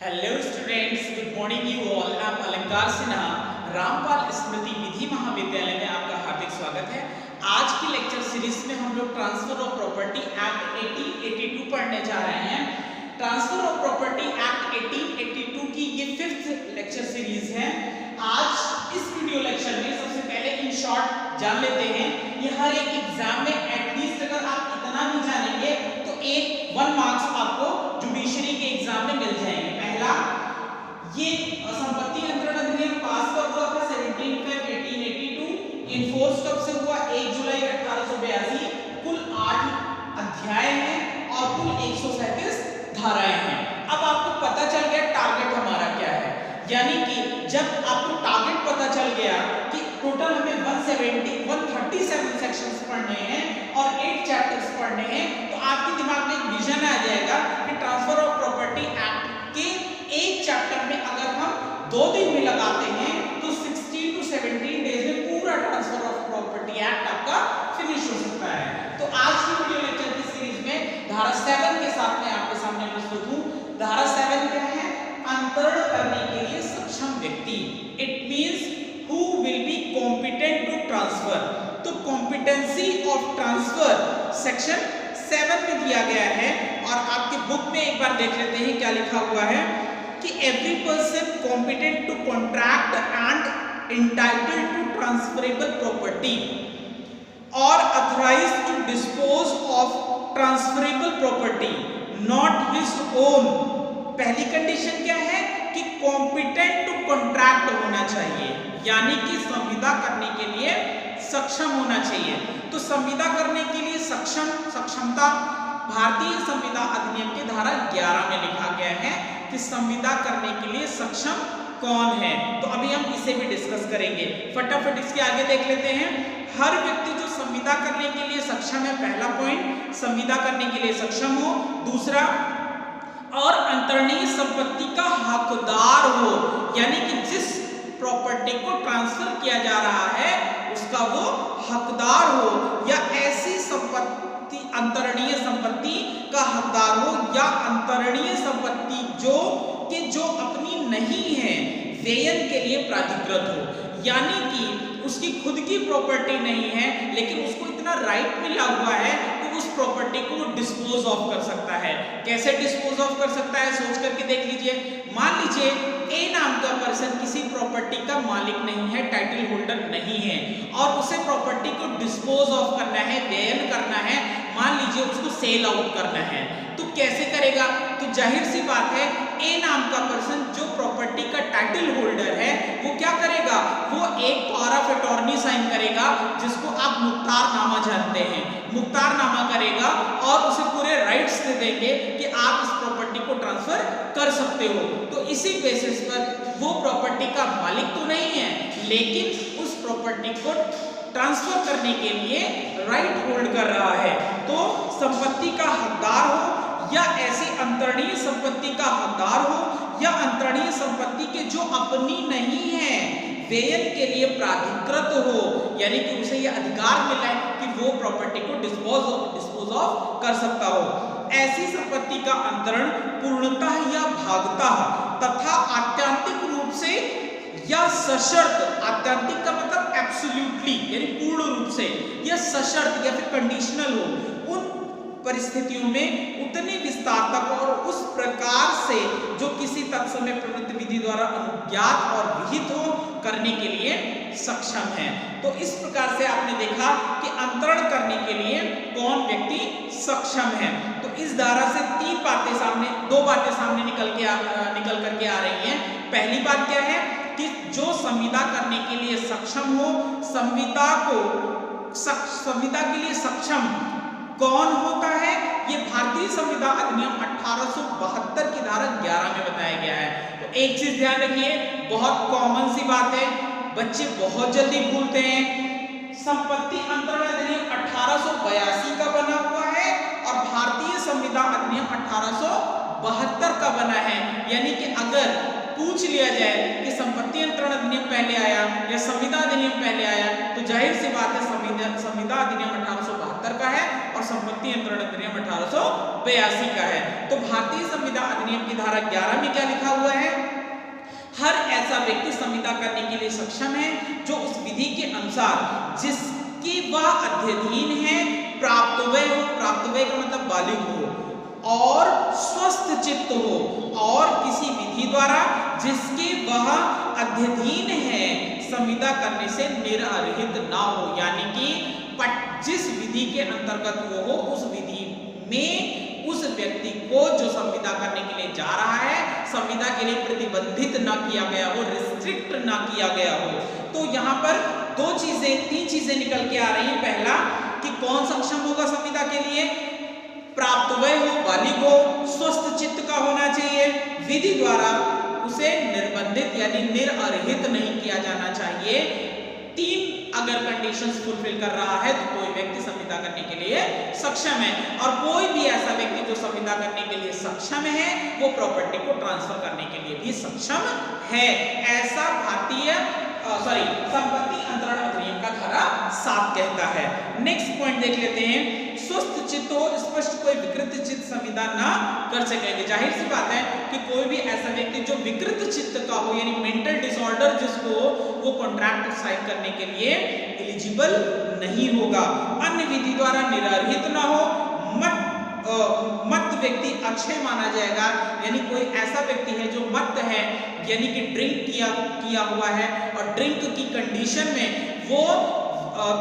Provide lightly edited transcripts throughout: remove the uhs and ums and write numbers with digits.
Hello students, good morning you all. I am अलंकार सिन्हा, रामपाल स्मृति विधि महाविद्यालय में आपका हार्दिक स्वागत है। आज की लेक्चर सीरीज में हम लोग ट्रांसफर ऑफ प्रॉपर्टी एक्ट 1882 पढ़ने जा रहे हैं। ट्रांसफर ऑफ प्रॉपर्टी एक्ट 1882 की ये 5th लेक्चर सीरीज है। आज इस वीडियो लेक्चर में सबसे पहले इन शॉर्ट जान लेते हैं। ये हर एक एग्जाम में एटलीस्ट अगर आप इतना भी जानेंगे तो 1 मार्क्स आपको जुडिशरी के एग्जाम में मिल जाएंगे। पहला, ये संपत्ति अंतरण अधिनियम पास कब हुआ था? 17 फेब 1882। इनफोर्स कब से हुआ? 1 जुलाई 1882। कुल 8 अध्याय हैं और कुल 137 धाराएं हैं। अब आपको पता चल गया टारगेट हमारा क्या है, यानी कि जब आपको टारगेट पता चल गया कि टोटल हमें 137 सेक्शंस पढ़ने हैं और 8 चैप्टर्स पढ़ने हैं, तो आपके दिमाग में एक विजन आ जाएगा कि ट्रांसफर ऑफ प्रॉपर्टी एक्ट के एक चैप्टर में अगर हम 2 दिन में लगाते हैं तो 16 to 17 डेज में पूरा ट्रांसफर ऑफ प्रॉपर्टी एक्ट आपका फिनिश हो सकता है। तो आज की वीडियो लेक्चर की सीरीज में धारा 7 के साथ में आपके सामने प्रस्तुत हूं। धारा 7 क्या है? अंतरण करने के लिए सक्षम व्यक्ति। It means who will be competent to transfer. तो कॉम्पिटेंसी ऑफ ट्रांसफर सेक्शन 7 में दिया गया है और आपके बुक में एक बार देख लेते हैं क्या लिखा हुआ है कि every person competent to contract and entitled to transferable property और authorized to dispose of transferable property not his own. पहली कंडीशन क्या है कि कॉम्पिटेंट टू कॉन्ट्रैक्ट होना चाहिए, यानी कि संविदा करने के लिए सक्षम होना चाहिए। तो संविदा करने के लिए सक्षमता भारतीय संविदा अधिनियम के धारा 11 में लिखा गया है कि संविदा करने के लिए सक्षम कौन है। तो अभी हम इसे भी डिस्कस करेंगे। फटाफट इसके आगे देख लेते हैं। हर व्यक्ति जो संविदा करने के लिए सक्षम है, पहला पॉइंट, संविदा करने के लिए सक्षम हो। दूसरा, और अंतरणीय संपत्ति का हकदार हो, यानी कि जिस प्रॉपर्टी को ट्रांसफर किया जा रहा है उसका वो हकदार हो, या ऐसी संपत्ति अंतरणीय संपत्ति का हकदार हो, या अंतरणीय संपत्ति जो अपनी नहीं है व्ययन के लिए प्राधिकृत हो, यानी कि उसकी खुद की प्रॉपर्टी नहीं है लेकिन उसको इतना राइट मिला हुआ है कि उस प्रॉपर्टी को डिस्पोज ऑफ कर सकता है। कैसे डिस्पोज ऑफ कर सकता है सोच करके देख लीजिए। मान लीजिए ए नाम का पर्सन किसी प्रॉपर्टी का मालिक नहीं है, टाइटल होल्डर नहीं है, और उसे प्रॉपर्टी को डिस्पोज ऑफ करना है, व्ययन करना है, मान लीजिए उसको सेल आउट करना है। तो कैसे करेगा? तो जाहिर सी बात है ए नाम का पर्सन जो प्रॉपर्टी का टाइटल होल्डर है वो क्या करेगा? वो एक पावर ऑफ अटॉर्नी साइन करेगा जिसको आप मुख्तारनामा जानते हैं। मुख्तारनामा करेगा और उसे पूरे राइट्स दे देंगे कि आप इस प्रॉपर्टी को ट्रांसफर कर सकते हो। तो इसी बेसिस पर वो प्रॉपर्टी का मालिक तो नहीं है लेकिन उस प्रॉपर्टी को ट्रांसफर करने के लिए राइट होल्ड कर रहा है। तो संपत्ति का हकदार हो, या ऐसी अंतरणीय संपत्ति का हकदार हो, या अंतरणीय संपत्ति के जो अपनी नहीं है व्ययन के लिए प्राधिकृत हो, यानी कि उसे यह अधिकार मिला है कि वो प्रॉपर्टी को डिस्पोज ऑफ कर सकता हो। ऐसी संपत्ति का अंतरण पूर्णतः या भागतः तथा आत्यांतिक रूप से या सशर्त, आत्यांतिक का मतलब एब्सोल्युटली यानी पूर्ण रूप से, या सशर्त या फिर कंडीशनल हो, उन परिस्थितियों में उतने विस्तार तक और उस प्रकार से जो किसी तत्समय प्रवृत्ति विधि द्वारा अनुज्ञात और विहित हो करने के लिए सक्षम है। तो इस प्रकार से आपने देखा कि अंतरण करने के लिए कौन व्यक्ति सक्षम है। तो इस धारा से 2 बातें सामने निकल करके आ रही हैं। पहली बात क्या है कि जो संविदा करने के लिए सक्षम हो, संविदा के लिए सक्षम कौन होता है? ये भारतीय संविदा अधिनियम 1872 की धारा 11 में बताया गया है। तो एक चीज ध्यान रखिए, बहुत कॉमन सी बात है, बच्चे बहुत जल्दी भूलते हैं। संपत्ति अंतरण अधिनियम 1882 का बना हुआ है और भारतीय संविदा अधिनियम 1872 का बना है। यानी कि अगर पूछ लिया जाए कि संपत्ति अंतरण अधिनियम पहले आया या संविदा अधिनियम पहले आया, तो जाहिर सी बात है संविदा अधिनियम 1872 का है और संपत्ति अंतरण अधिनियम 1882 का है। तो भारतीय संविदा अधिनियम की धारा 11 में क्या लिखा ऐसा व्यक्ति संविदा करने के लिए सक्षम है जो उस विधि के अनुसार जिसकी वह अध्ययन है प्राप्तव्य हो, प्राप्तव्य का मतलब बालिग हो और स्वस्थ चित्त हो, और किसी विधि द्वारा जिसके वह अध्ययन है संविदा करने से निरर्हित ना हो, यानी कि जिस विधि के अंतर्गत वो हो उस विधि में उस व्यक्ति को जो संविदा करने के लिए जा रहा है संविदा के लिए प्रतिबंधित ना किया गया हो, रिस्ट्रिक्ट ना किया गया हो। तो यहाँ पर तीन चीजें निकल के आ रही हैं। पहला कि कौन सक्षम होगा संविदा के लिए, प्राप्तव्य हो, बालिग हो, स्वस्थ चित्त का होना चाहिए, विधि द्वारा उसे निर्बंधित यानी निरर्हित नहीं किया जाना चाहिए। तीन अगर कंडीशंस फुलफिल कर रहा है तो कोई व्यक्ति संविदा करने के लिए सक्षम है, और कोई भी ऐसा व्यक्ति जो संविदा करने के लिए सक्षम है वो प्रॉपर्टी को ट्रांसफर करने के लिए भी सक्षम है, ऐसा भारतीय संपत्ति अंतरण अधिनियम का धारा 7 कहता है। नेक्स्ट पॉइंट देख लेते हैं। स्वस्थ चित्त हो, स्पष्ट कोई विकृत चित्त संविदा ना कर सकेंगे। जाहिर सी बात है कि कोई भी ऐसा व्यक्ति जो विकृत चित्त का हो यानी मेंटल डिसऑर्डर जिसको वो कॉन्ट्रैक्ट साइन करने के लिए एलिजिबल नहीं होगा। अन्य विधि द्वारा निरर्हित ना हो, मत व्यक्ति अक्षय माना जाएगा, यानी कोई ऐसा व्यक्ति है जो मत है यानी कि ड्रिंक किया हुआ है और ड्रिंक की कंडीशन में वो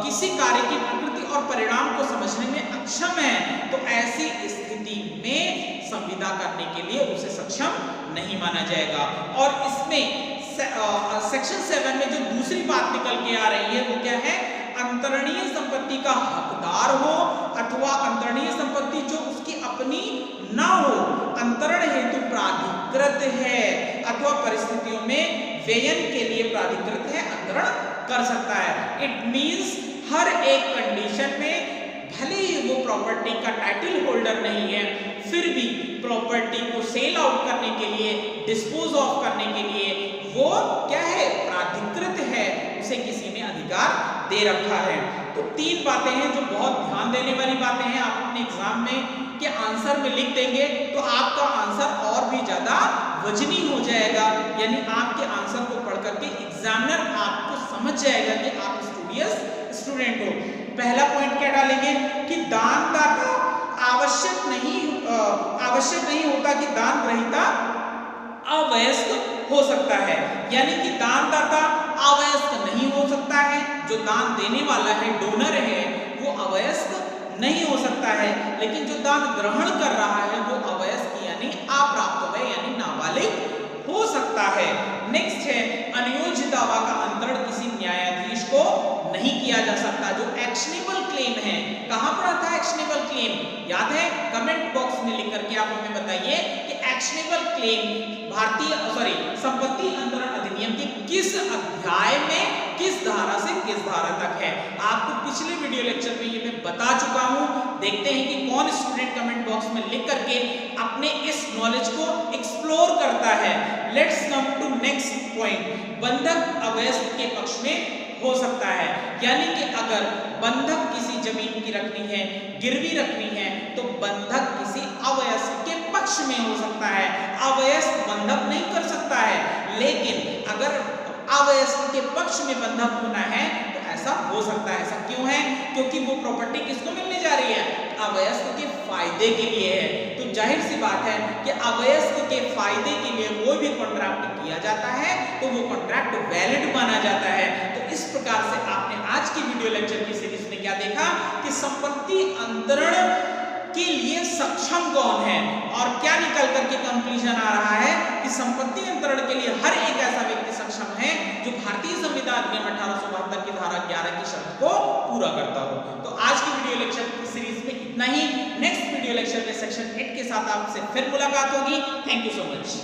किसी कार्य की प्रकृति और परिणाम को समझने में अक्षम है, तो ऐसी स्थिति में संविदा करने के लिए उसे सक्षम नहीं माना जाएगा। और इसमें सेक्शन 7 में जो दूसरी बात निकल के आ रही है वो क्या है, अंतरणीय संपत्ति का हकदार हो अथवा अंतरणीय संपत्ति जो उसकी अपनी ना हो, अंतरण हेतु प्राधिकृत है अथवा परिस्थितियों में व्ययन के लिए प्राधिकृत है, अंतरण कर सकता है। इट मींस हर एक कंडीशन में भले ही वो प्रॉपर्टी का टाइटल होल्डर नहीं है फिर भी प्रॉपर्टी को सेल आउट करने के लिए, डिस्पोज ऑफ करने के लिए वो क्या है, प्राधिकृत है, उसे किसी ने अधिकार दे रखा है। तो तीन बातें हैं जो बहुत ध्यान देने वाली बातें हैं। आप अपने एग्जाम में के आंसर में लिख देंगे तो आपका आंसर और भी ज्यादा वजनी हो जाएगा, यानी आपके आंसर को पढ़ करके एग्जामिनर आपको समझ जाएगा कि आप स्टूडियस स्टूडेंट हो। पहला पॉइंट क्या डालेंगे कि दानदाता आवश्यक नहीं होता कि दान ग्रहीता अवयस्क हो सकता है, यानी कि दानदाता अवयस्क नहीं हो सकता है, जो दान देने वाला है, डोनर है, वो अवयस्क नहीं हो सकता है, लेकिन जो दान ग्रहण कर रहा है वो अवयस्क यानी अप्राप्तव्य यानी नाबालिग हो सकता है। नेक्स्ट है अनियोज्य दावा का अंतरण किसी न्यायाधीश को नहीं किया जा सकता। जो एक्शनेबल क्लेम है, कहां पर आता है एक्शनेबल क्लेम, याद है, कमेंट बॉक्स में लिख करके आप हमें बताइए कि एक्शनेबल क्लेम संपत्ति अंतरण अधिनियम के किस अध्याय में किस धारा से किस धारा तक है। आपको पिछले वीडियो लेक्चर में ये मैं बता चुका हूं। देखते हैं कि कौन स्टूडेंट कमेंट बॉक्स में लिख करके अपने इस नॉलेज को एक्सप्लोर करता है। Let's come to next point. बंधक अवयस्क के पक्ष में हो सकता है, यानी कि अगर बंधक किसी जमीन की रखनी है, गिरवी रखनी है, तो बंधक किसी अवयस्क के पक्ष में हो सकता है। अवयस्क बंधक नहीं कर सकता है, लेकिन अगर अवयस्क के पक्ष में बंधक होना है तो ऐसा हो सकता है। ऐसा क्यों है? क्योंकि वो प्रॉपर्टी किसको मिलने जा रही है, अवयस्क के फायदे के लिए है। तो जाहिर सी बात है कि अवयस्क के फायदे के लिए कोई भी कॉन्ट्रैक्ट किया जाता है तो वो कॉन्ट्रैक्ट वैलिड माना जाता है। तो इस प्रकार से आपने आज की वीडियो लेक्चर की सीरीज में क्या देखा कि संपत्ति अंतरण के लिए सक्षम कौन है, और क्या निकल करके कंक्लूजन आ रहा है कि संपत्ति अंतरण के लिए हर एक ऐसा व्यक्ति सक्षम है जो भारतीय संविधान अधिनियम 1872 की धारा 11 की शर्त को पूरा करता हो। तो आज की वीडियो लेक्चर की सीरीज में इतना ही। नेक्स्ट वीडियो लेक्चर में सेक्शन 8 के साथ आपसे फिर मुलाकात होगी। Thank you so much.